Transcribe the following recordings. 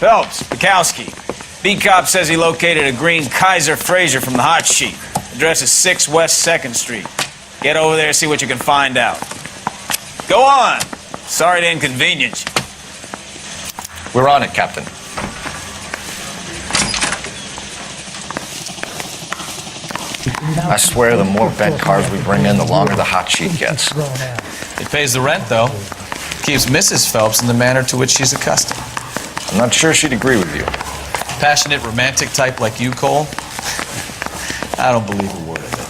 Phelps, Bukowski. Beat cop says he located a green Kaiser Fraser from the hot sheet. Address is 6 West 2nd Street. Get over there, see what you can find out. Go on. Sorry to inconvenience you. We're on it, Captain. I swear the more bent cars we bring in, the longer the hot sheet gets. It pays the rent, though. Keeps Mrs. Phelps in the manner to which she's accustomed. I'm not sure she'd agree with you. Passionate, romantic type like you, Cole? I don't believe a word of it.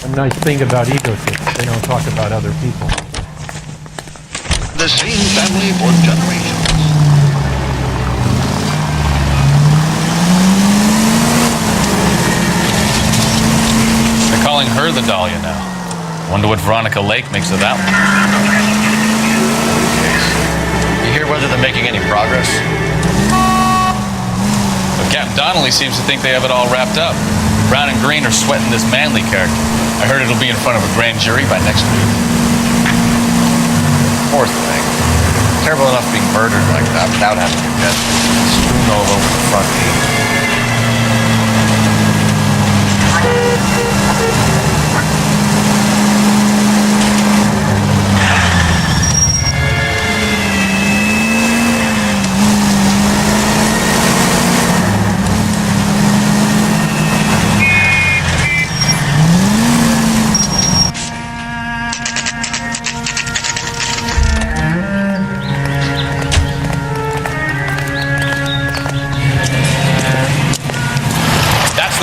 A nice thing about egotists, they don't talk about other people. The same family for generations. They're calling her the Dahlia now. Wonder what Veronica Lake makes of that one. You hear whether they're making any progress? But Captain Donnelly seems to think they have it all wrapped up. Brown and Green are sweating this Manley character. I heard it'll be in front of a grand jury by next week. Poor thing. Terrible enough being murdered like that without having your death strewn all over the front page.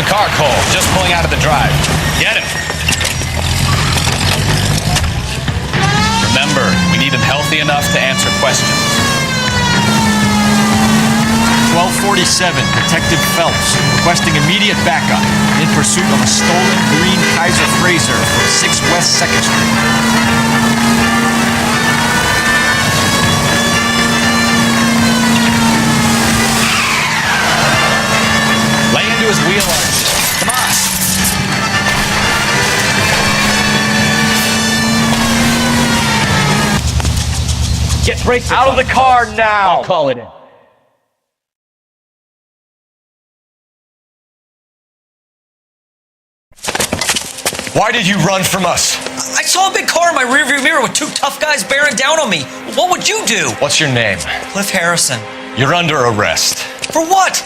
The car, Cole, just pulling out of the drive. Get him. Remember, we need him healthy enough to answer questions. 1247, Detective Phelps, requesting immediate backup in pursuit of a stolen green Kaiser Fraser from 6 West 2nd Street. Lay into his wheel arches. Come on. Get brakes Out of the car now! I'll call it in. Why did you run from us? I saw a big car in my rearview mirror with 2 tough guys bearing down on me. What would you do? What's your name? Cliff Harrison. You're under arrest. For what?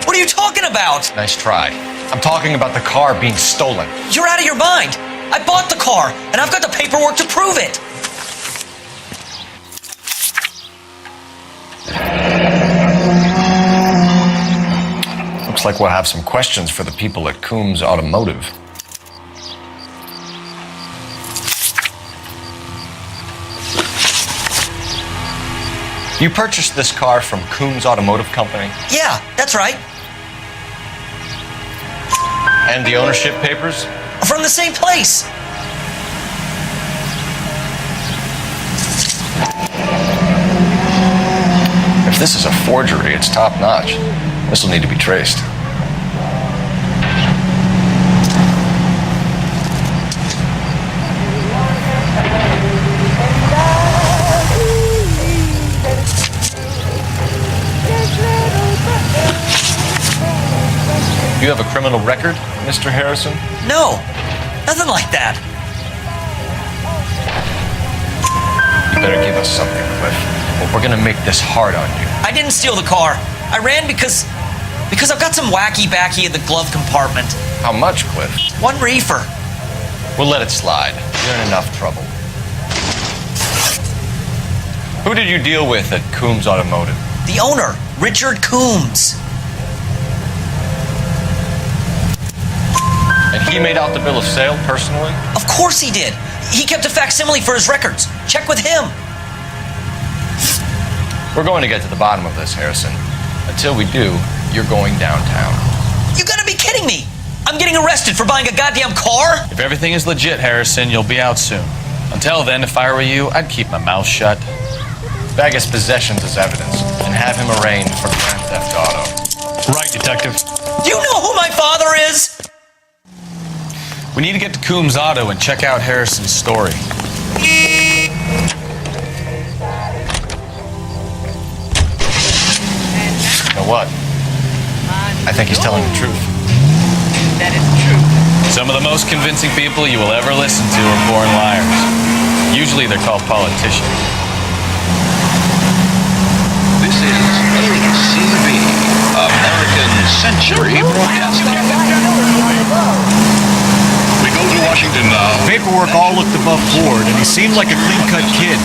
What are you talking about? Nice try. I'm talking about the car being stolen. You're out of your mind. I bought the car, and I've got the paperwork to prove it. Looks like we'll have some questions for the people at Coombs Automotive. You purchased this car from Coombs Automotive Company? Yeah, that's right. And the ownership papers? From the same place. If this is a forgery, it's top-notch. This will need to be traced. You have a criminal record, Mr. Harrison? No, nothing like that. You better give us something, Cliff. Or we're gonna make this hard on you. I didn't steal the car. I ran because I've got some wacky-backy in the glove compartment. How much, Cliff? 1 reefer. We'll let it slide. You're in enough trouble. Who did you deal with at Coombs Automotive? The owner, Richard Coombs. And he made out the bill of sale personally? Of course he did. He kept a facsimile for his records. Check with him. We're going to get to the bottom of this, Harrison. Until we do, you're going downtown. You gotta be kidding me. I'm getting arrested for buying a goddamn car? If everything is legit, Harrison, you'll be out soon. Until then, if I were you, I'd keep my mouth shut. Bag his possessions as evidence and have him arraigned for Grand Theft Auto. Right, Detective. Do you know who my father is? We need to get to Coombs Auto and check out Harrison's story. You know what? I think he's telling the truth. That is true. Some of the most convincing people you will ever listen to are born liars. Usually they're called politicians. This is ACB, American Century Broadcasting. We go to Washington now. Paperwork all looked above board, and he seemed like a clean-cut kid.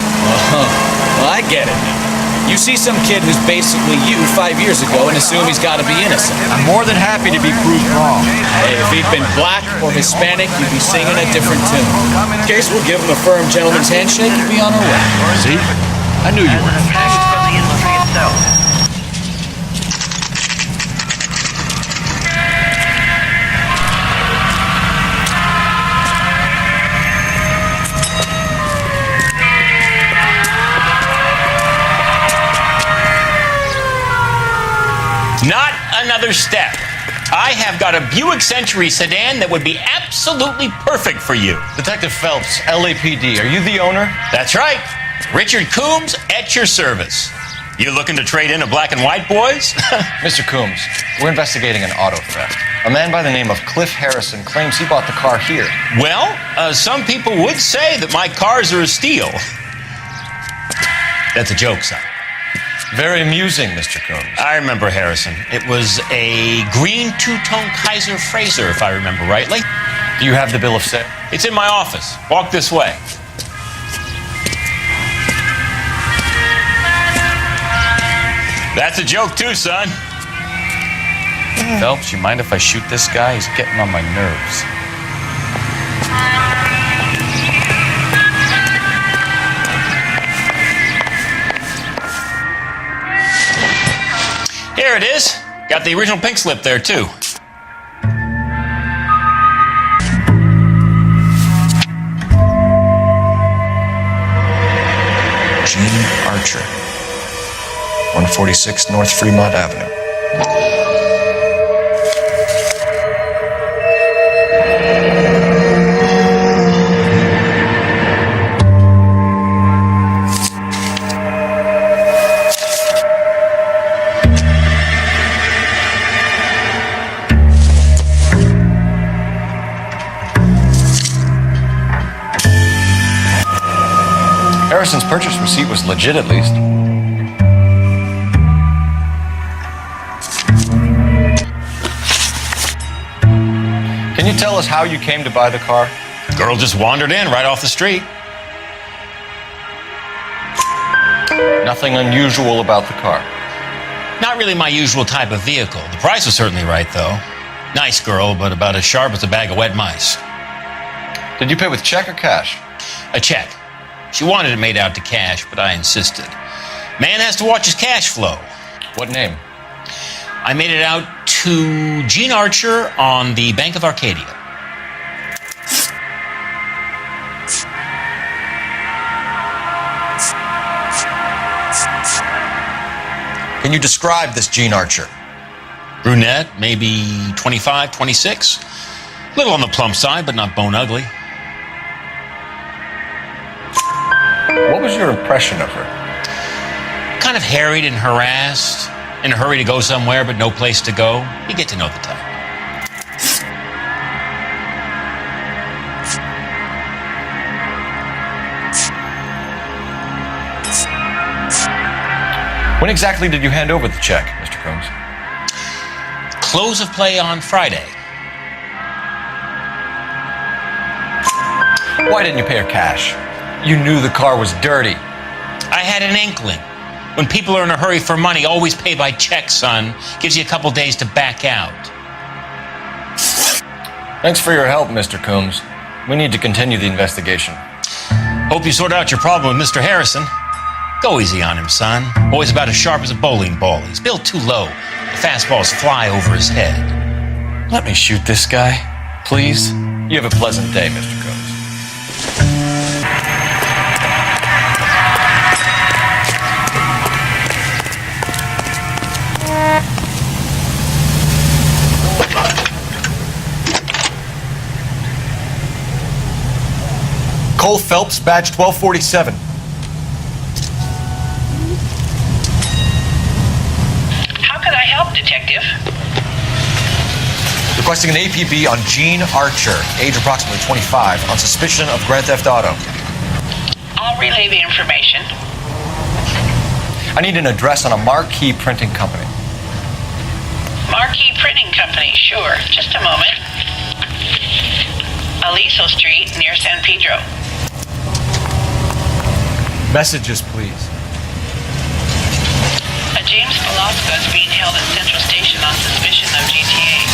Well, I get it now. You see some kid who's basically you 5 years ago and assume he's got to be innocent. I'm more than happy to be proved wrong. Hey, if he'd been black or Hispanic, you'd be singing a different tune. In case we'll give him a firm gentleman's handshake, you'd be on our way. See? I knew you were finished. From the industry itself. Not another step. I have got a Buick Century sedan that would be absolutely perfect for you. Detective Phelps, LAPD, are you the owner? That's right. Richard Coombs at your service. You looking to trade in a black and white, boys? Mr. Coombs, we're investigating an auto theft. A man by the name of Cliff Harrison claims he bought the car here. Well, some people would say that my cars are a steal. That's a joke, son. Very amusing, Mr. Coombs. I remember Harrison. It was a green two-tone Kaiser Frazer, if I remember rightly. Do you have the bill of sale? It's in my office. Walk this way. That's a joke too, son. Phelps, you mind if I shoot this guy? He's getting on my nerves. Here it is. Got the original pink slip there, too. Gene Archer, 146 North Fremont Avenue. Harrison's purchase receipt was legit, at least. Can you tell us how you came to buy the car? Girl just wandered in right off the street. Nothing unusual about the car. Not really my usual type of vehicle. The price was certainly right, though. Nice girl, but about as sharp as a bag of wet mice. Did you pay with check or cash? A check. She wanted it made out to cash, but I insisted. Man has to watch his cash flow. What name? I made it out to Gene Archer on the Bank of Arcadia. Can you describe this Gene Archer? Brunette, maybe 25, 26. Little on the plump side, but not bone ugly. What was your impression of her? Kind of harried and harassed, in a hurry to go somewhere but no place to go. You get to know the type. When exactly did you hand over the check, Mr. Coombs? Close of play on Friday. Why didn't you pay her cash? You knew the car was dirty. I had an inkling. When people are in a hurry for money, always pay by check, son. Gives you a couple days to back out. Thanks for your help, Mr. Coombs. We need to continue the investigation. Hope you sort out your problem with Mr. Harrison. Go easy on him, son. Boy's about as sharp as a bowling ball. He's built too low. The fastballs fly over his head. Let me shoot this guy, please. You have a pleasant day, Mr. Coombs. Nicole Phelps, badge 1247. How can I help, Detective? Requesting an APB on Gene Archer, age approximately 25, on suspicion of Grand Theft Auto. I'll relay the information. I need an address on a Marquee Printing Company. Marquee Printing Company, sure. Just a moment. Aliso Street, near San Pedro. Messages, please. A James Velasco is being held at Central Station on suspicion of GTA.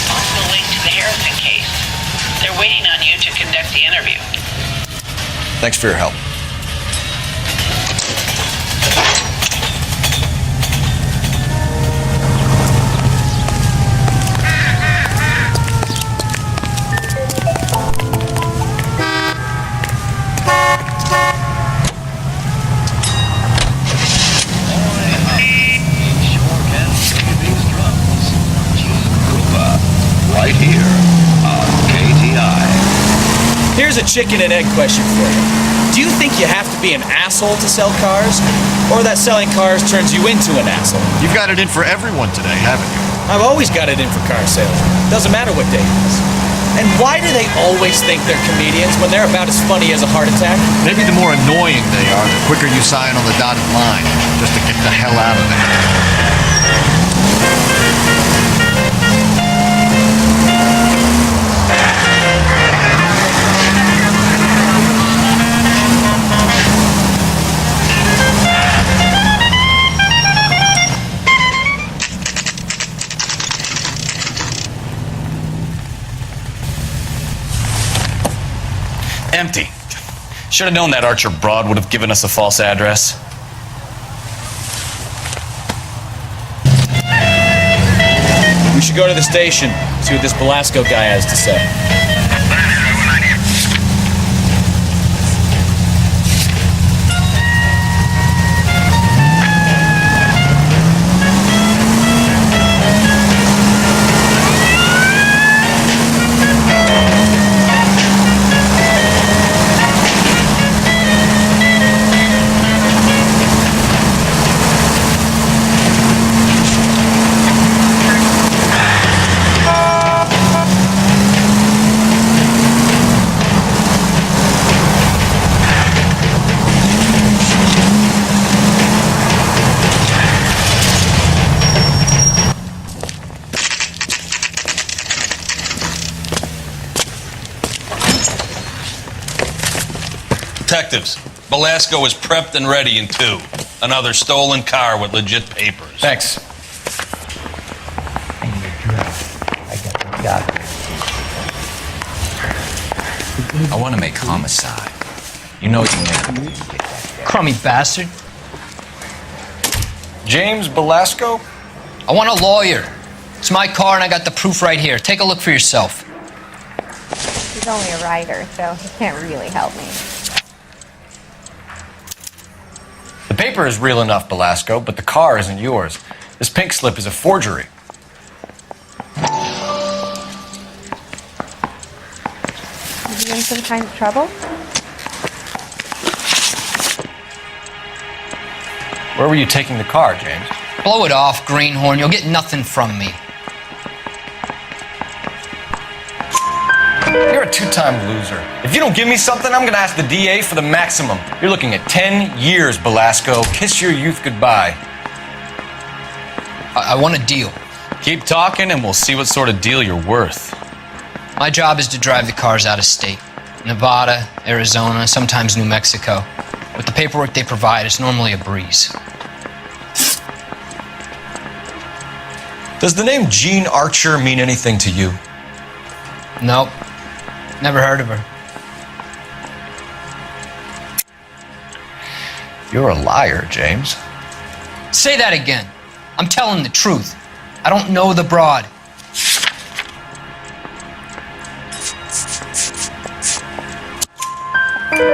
Also linked to the Harrison case. They're waiting on you to conduct the interview. Thanks for your help. Right here on KTI. Here's a chicken and egg question for you. Do you think you have to be an asshole to sell cars? Or that selling cars turns you into an asshole? You've got it in for everyone today, haven't you? I've always got it in for car sales. Doesn't matter what day it is. And why do they always think they're comedians when they're about as funny as a heart attack? Maybe the more annoying they are, the quicker you sign on the dotted line, just to get the hell out of there. Empty. Should have known that Archer broad would have given us a false address. We should go to the station, see what this Velasco guy has to say. Detectives, Velasco is prepped and ready in 2. Another stolen car with legit papers. Thanks. I want to make homicide. You know what you mean. Crummy bastard. James Velasco? I want a lawyer. It's my car and I got the proof right here. Take a look for yourself. He's only a writer, so he can't really help me. The paper is real enough, Velasco, but the car isn't yours. This pink slip is a forgery. Is he in some kind of trouble? Where were you taking the car, James? Blow it off, greenhorn. You'll get nothing from me. You're a two-time loser. If you don't give me something, I'm gonna ask the DA for the maximum. You're looking at 10 years, Velasco. Kiss your youth goodbye. I want a deal. Keep talking and we'll see what sort of deal you're worth. My job is to drive the cars out of state. Nevada, Arizona, sometimes New Mexico. With the paperwork they provide, it's normally a breeze. Does the name Gene Archer mean anything to you? Nope. Never heard of her. You're a liar, James. Say that again. I'm telling the truth. I don't know the broad.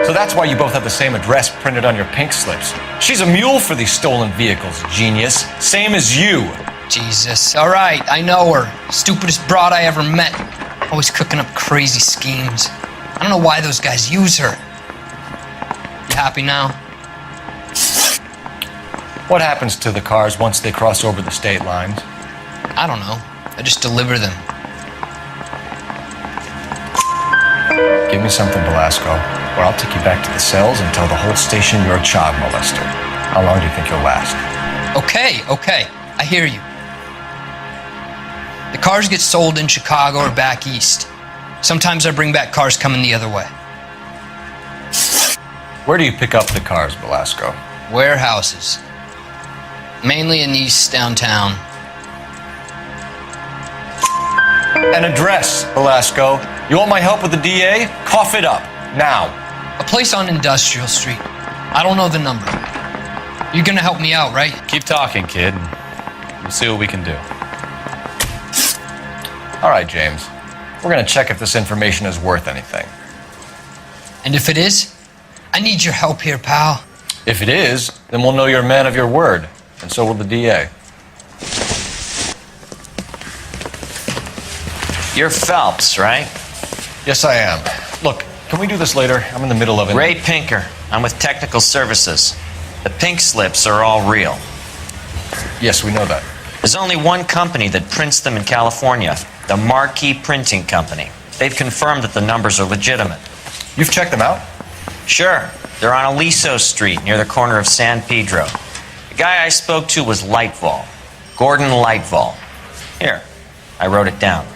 So that's why you both have the same address printed on your pink slips. She's a mule for these stolen vehicles, genius. Same as you. Jesus. All right, I know her. Stupidest broad I ever met. Always cooking up crazy schemes. I don't know why those guys use her. happy now? What happens to the cars once they cross over the state lines? I don't know. I just deliver them. Give me something, Velasco, or I'll take you back to the cells and tell the whole station you're a child molester. How long do you think you'll last? Okay. I hear you. The cars get sold in Chicago or back east. Sometimes I bring back cars coming the other way. Where do you pick up the cars, Velasco? Warehouses. Mainly in East downtown. An address, Velasco. You want my help with the DA? Cough it up, now. A place on Industrial Street. I don't know the number. You're gonna help me out, right? Keep talking, kid. We'll see what we can do. All right, James. We're gonna check if this information is worth anything. And if it is, I need your help here, pal. If it is, then we'll know you're a man of your word, and so will the DA. You're Phelps, right? Yes, I am. Look, can we do this later? I'm in the middle of it. Ray Pinker. I'm with Technical Services. The pink slips are all real. Yes, we know that. There's only one company that prints them in California, the Marquee Printing Company. They've confirmed that the numbers are legitimate. You've checked them out? Sure. They're on Aliso Street, near the corner of San Pedro. The guy I spoke to was Lightval. Gordon Lightval. Here, I wrote it down.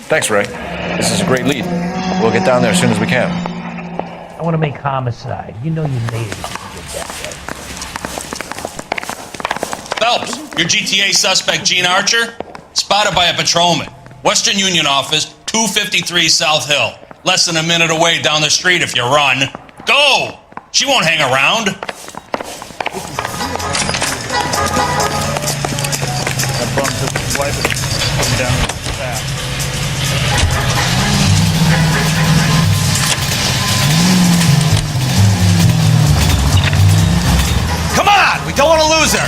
Thanks, Ray. This is a great lead. We'll get down there as soon as we can. I want to make homicide. You know you made it if you did that, right? Phelps, your GTA suspect, Gene Archer, spotted by a patrolman. Western Union office, 253 South Hill. Less than a minute away down the street if you run. Go! She won't hang around. That bum took his wife and put him down the path. Come on! We don't want to lose her!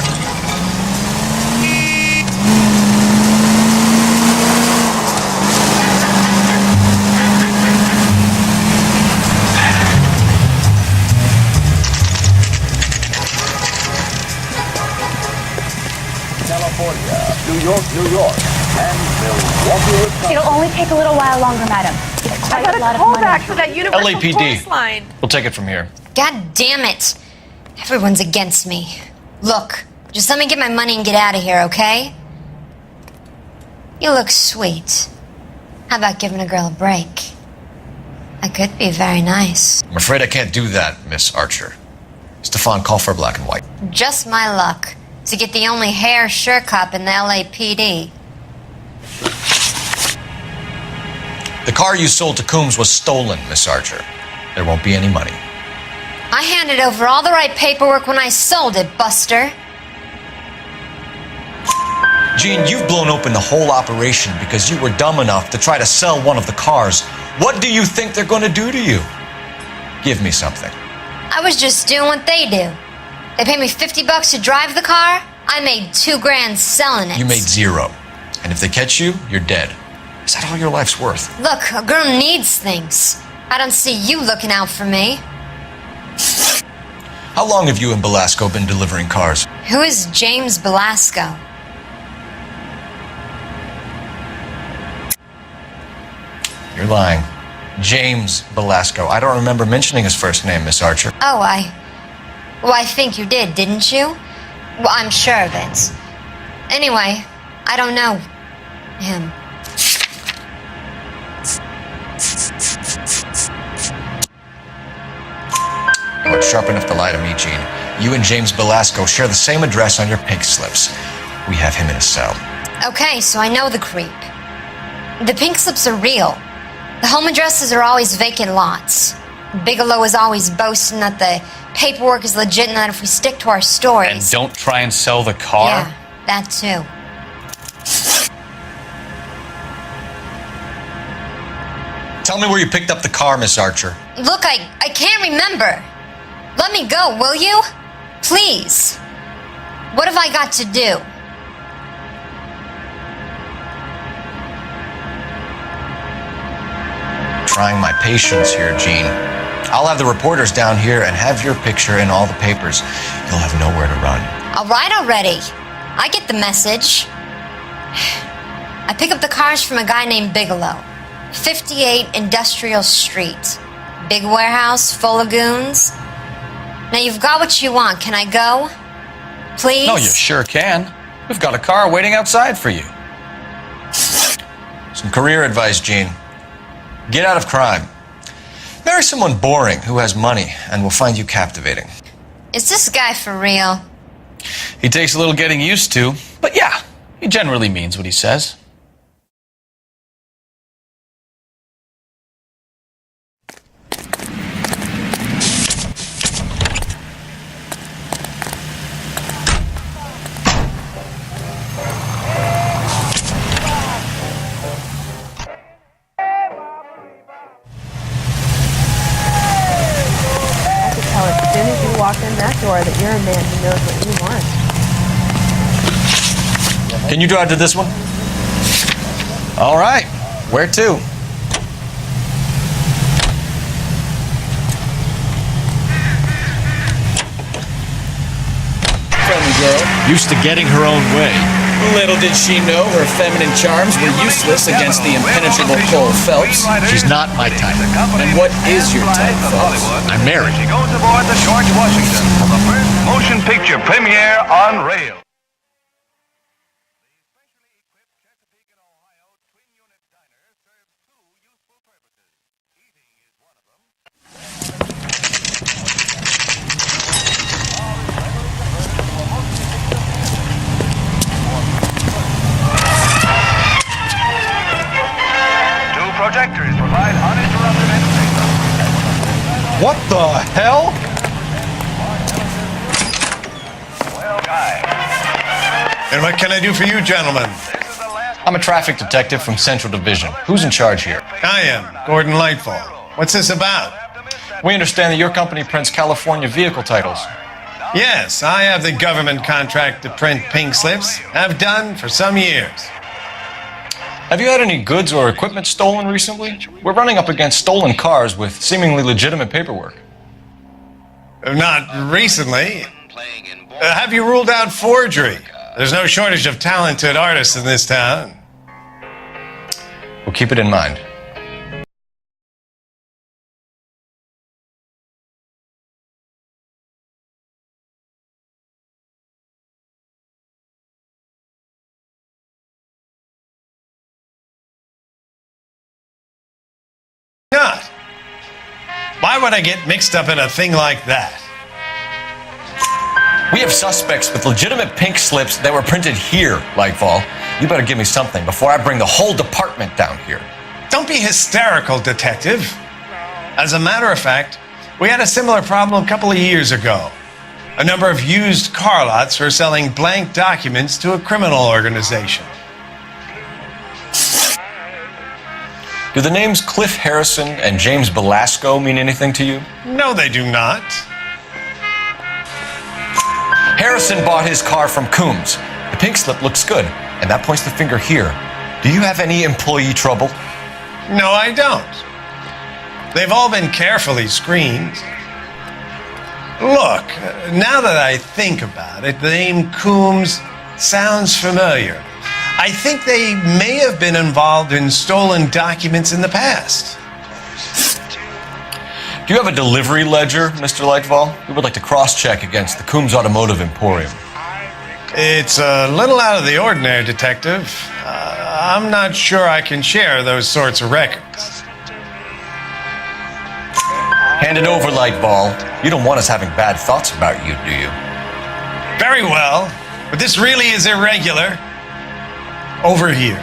New York, and Milwaukee, Wisconsin. It'll only take a little while longer, madam. I got a callback for that universal LAPD. chorus line. We'll take it from here. God damn it. Everyone's against me. Look, just let me get my money and get out of here, okay? You look sweet. How about giving a girl a break? I could be very nice. I'm afraid I can't do that, Miss Archer. Stefan, call for black and white. Just my luck to get the only hair shirt cop in the LAPD. The car you sold to Coombs was stolen, Miss Archer. There won't be any money. I handed over all the right paperwork when I sold it, Buster. Gene, you've blown open the whole operation because you were dumb enough to try to sell one of the cars. What do you think they're going to do to you? Give me something. I was just doing what they do. They paid me $50 to drive the car. I made $2,000 selling it. You made zero. And if they catch you, you're dead. Is that all your life's worth? Look, a girl needs things. I don't see you looking out for me. How long have you and Belasco been delivering cars? Who is James Belasco? You're lying. James Belasco. I don't remember mentioning his first name, Miss Archer. Oh, I think you did, didn't you? Well, I'm sure of it. Anyway, I don't know him. You weren't sharp enough to lie to me, Gene. You and James Belasco share the same address on your pink slips. We have him in a cell. Okay, so I know the creep. The pink slips are real. The home addresses are always vacant lots. Bigelow is always boasting that the paperwork is legit and that if we stick to our stories... And don't try and sell the car? Yeah, that too. Tell me where you picked up the car, Miss Archer. Look, I can't remember. Let me go, will you? Please. What have I got to do? Trying my patience here, Gene. I'll have the reporters down here and have your picture in all the papers. You'll have nowhere to run. All right already. I get the message. I pick up the cars from a guy named Bigelow. 58 Industrial Street. Big warehouse full of goons. Now you've got what you want. Can I go? Please? No, you sure can. We've got a car waiting outside for you. Some career advice, Gene. Get out of crime. Marry someone boring who has money and will find you captivating. Is this guy for real? He takes a little getting used to, but yeah, he generally means what he says. As soon as you walk in that door that you're a man who knows what you want. Can you drive to this one? All right, where to? Friendly girl. Used to getting her own way. Little did she know her feminine charms were useless against the impenetrable Cole Phelps. She's not my type. And what is your type, Phelps? I'm married. She goes aboard the George Washington for the first motion picture premiere on rail. Projectors provide uninterrupted entertainment. What the hell? Well, guy. And what can I do for you, gentlemen? I'm a traffic detective from Central Division. Who's in charge here? I am, Gordon Lightfall. What's this about? We understand that your company prints California vehicle titles. Yes, I have the government contract to print pink slips. Have done for some years. Have you had any goods or equipment stolen recently? We're running up against stolen cars with seemingly legitimate paperwork. Not recently. Have you ruled out forgery? There's no shortage of talented artists in this town. We'll keep it in mind. Not. Why would I get mixed up in a thing like that? We have suspects with legitimate pink slips that were printed here, Lightfall. You better give me something before I bring the whole department down here. Don't be hysterical, detective. As a matter of fact, we had a similar problem a couple of years ago. A number of used car lots were selling blank documents to a criminal organization. Do the names Cliff Harrison and James Belasco mean anything to you? No, they do not. Harrison bought his car from Coombs. The pink slip looks good, and that points the finger here. Do you have any employee trouble? No, I don't. They've all been carefully screened. Look, now that I think about it, the name Coombs sounds familiar. I think they may have been involved in stolen documents in the past. Do you have a delivery ledger, Mr. Lightfall? We would like to cross-check against the Coombs Automotive Emporium. It's a little out of the ordinary, Detective. I'm not sure I can share those sorts of records. Hand it over, Lightball. You don't want us having bad thoughts about you, do you? Very well, but this really is irregular. Over here.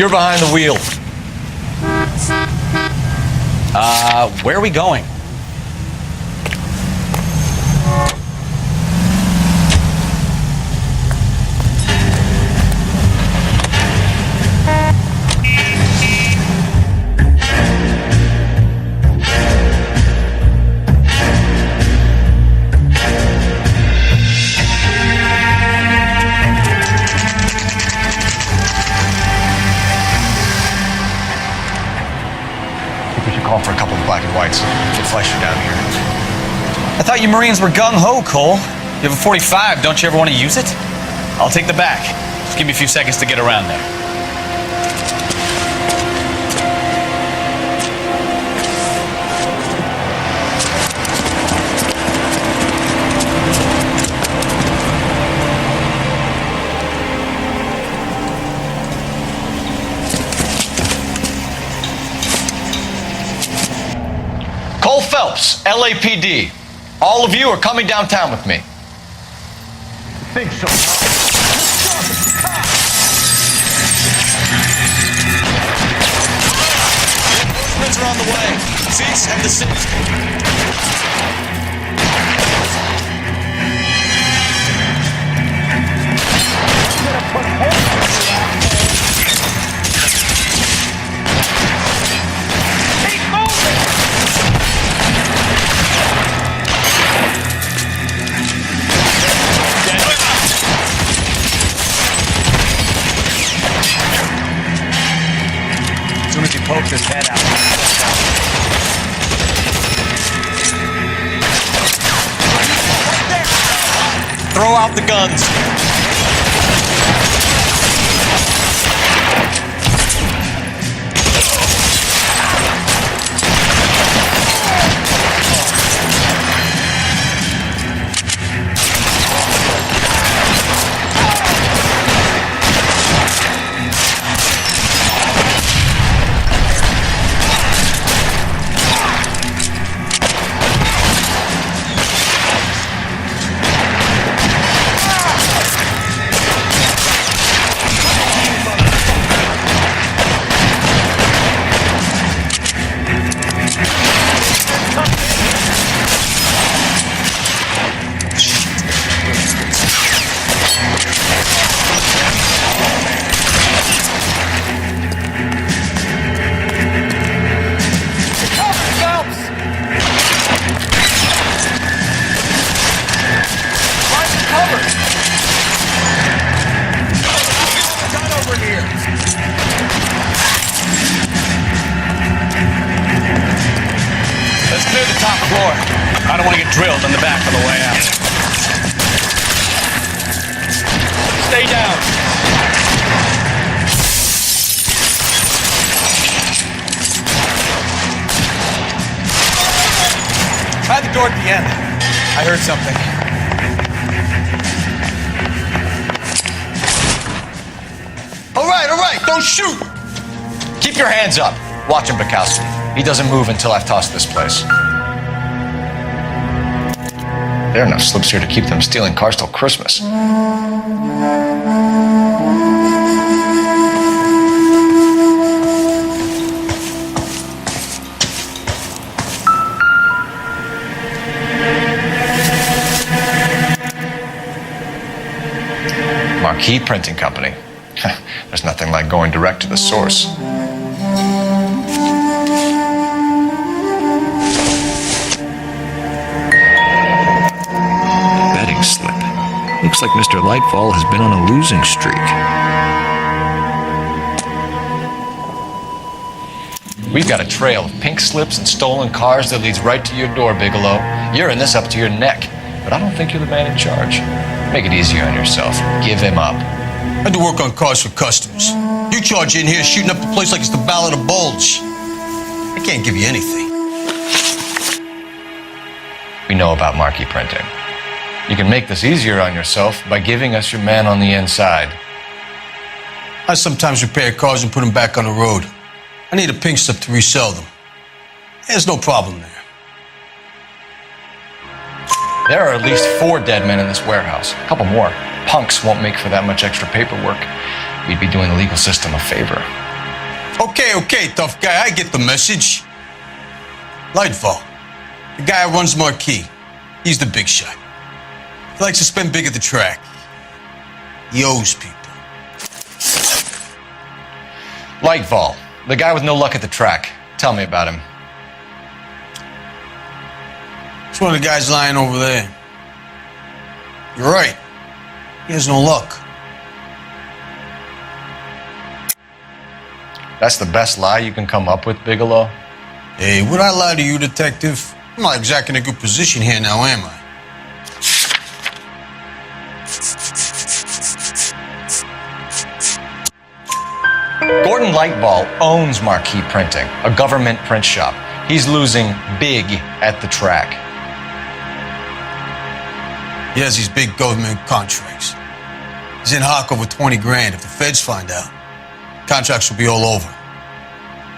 You're behind the wheel. Where are we going? Call for a couple of black and whites. Get Fleischer down here. I thought you Marines were gung-ho, Cole. You have a 45. Don't you ever want to use it? I'll take the back. Just give me a few seconds to get around there. Cole Phelps, LAPD. All of you are coming downtown with me. Think so. Reinforcements are on the way. Seats have the seats. As soon as he pokes his head out. Throw out the guns. I don't want to get drilled in the back on the way out. Stay down. Try the door at the end. I heard something. All right, don't shoot! Keep your hands up. Watch him, Bukowski. He doesn't move until I've tossed this place. There are enough slips here to keep them stealing cars till Christmas. Marquee Printing Company. There's nothing like going direct to the source. Betting slip. Looks like Mr. Lightfall has been on a losing streak. We've got a trail of pink slips and stolen cars that leads right to your door, Bigelow. You're in this up to your neck, but I don't think you're the man in charge. Make it easier on yourself. Give him up. I had to work on cars for customers. You charge in here shooting up the place like it's the Ballad of Bulge. I can't give you anything. We know about Marquee Printing. You can make this easier on yourself by giving us your man on the inside. I sometimes repair cars and put them back on the road. I need a pink slip to resell them. There's no problem there. There are at least 4 dead men in this warehouse. A couple more. Punks won't make for that much extra paperwork. We'd be doing the legal system a favor. Okay, tough guy. I get the message. Lightfall, the guy who runs Marquee. He's the big shot. He likes to spend big at the track. He owes people. Lightfall, the guy with no luck at the track. Tell me about him. It's one of the guys lying over there. You're right. He has no luck. That's the best lie you can come up with, Bigelow? Hey, would I lie to you, detective? I'm not exactly in a good position here now, am I? Gordon Lightball owns Marquee Printing, a government print shop. He's losing big at the track. He has these big government contracts. He's in hock over 20 grand. If the feds find out, contracts will be all over.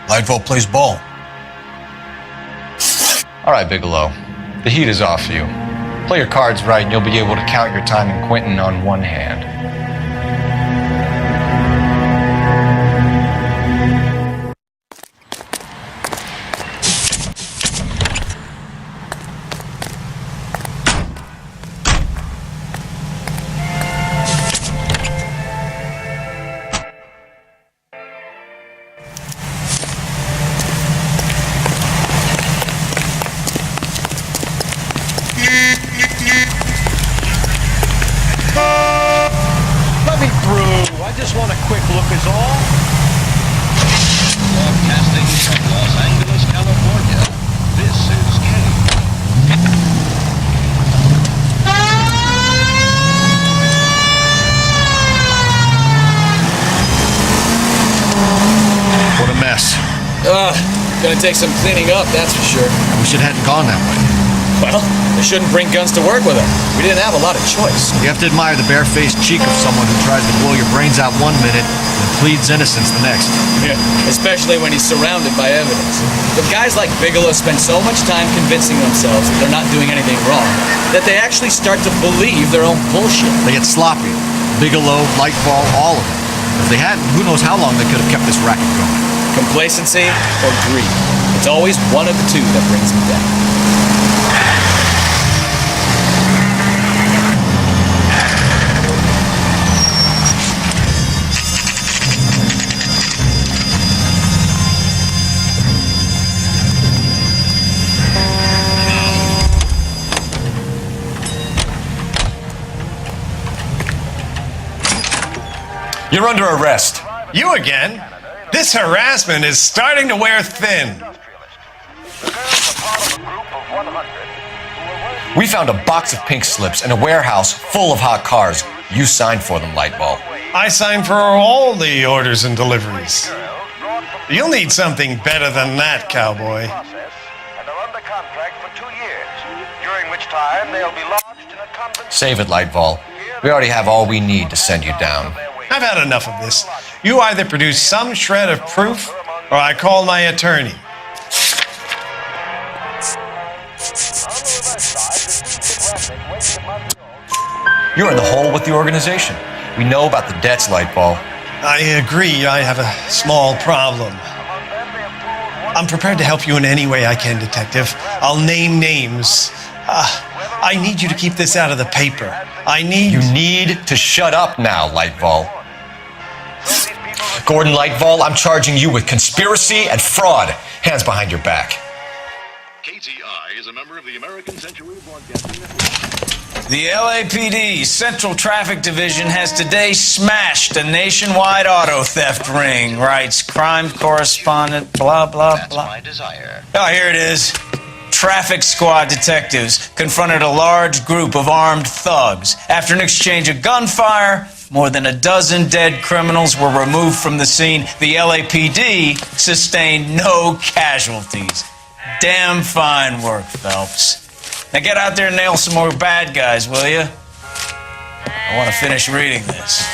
Lightfall plays ball. All right, Bigelow. The heat is off you. Play your cards right and you'll be able to count your time in Quentin on one hand. Let me through. I just want a quick look is all. Broadcasting from Los Angeles, California, this is Kenny. What a mess. Gonna take some cleaning up, that's for sure. I wish it hadn't gone that way. Well, they shouldn't bring guns to work with them. We didn't have a lot of choice. You have to admire the barefaced cheek of someone who tries to blow your brains out one minute and pleads innocence the next. Yeah, especially when he's surrounded by evidence. But guys like Bigelow spend so much time convincing themselves that they're not doing anything wrong that they actually start to believe their own bullshit. They get sloppy. Bigelow, Lightfall, all of them. If they hadn't, who knows how long they could have kept this racket going. Complacency or greed. It's always one of the two that brings them down. You're under arrest. You again? This harassment is starting to wear thin. We found a box of pink slips in a warehouse full of hot cars. You signed for them, Lightball. I signed for all the orders and deliveries. You'll need something better than that, cowboy. Save it, Lightball. We already have all we need to send you down. I've had enough of this. You either produce some shred of proof, or I call my attorney. You're in the hole with the organization. We know about the debts, Lightball. I agree, I have a small problem. I'm prepared to help you in any way I can, Detective. I'll name names. I need you to keep this out of the paper. You need to shut up now, Lightball. Gordon Lightball, I'm charging you with conspiracy and fraud. Hands behind your back. KTI is a member of the American Century Broadcasting Network. The LAPD Central Traffic Division has today smashed a nationwide auto theft ring, writes crime correspondent, blah, blah, blah. That's my desire. Oh, here it is. Traffic squad detectives confronted a large group of armed thugs. After an exchange of gunfire, more than a dozen dead criminals were removed from the scene. The LAPD sustained no casualties. Damn fine work, Phelps. Now get out there and nail some more bad guys, will you? I want to finish reading this.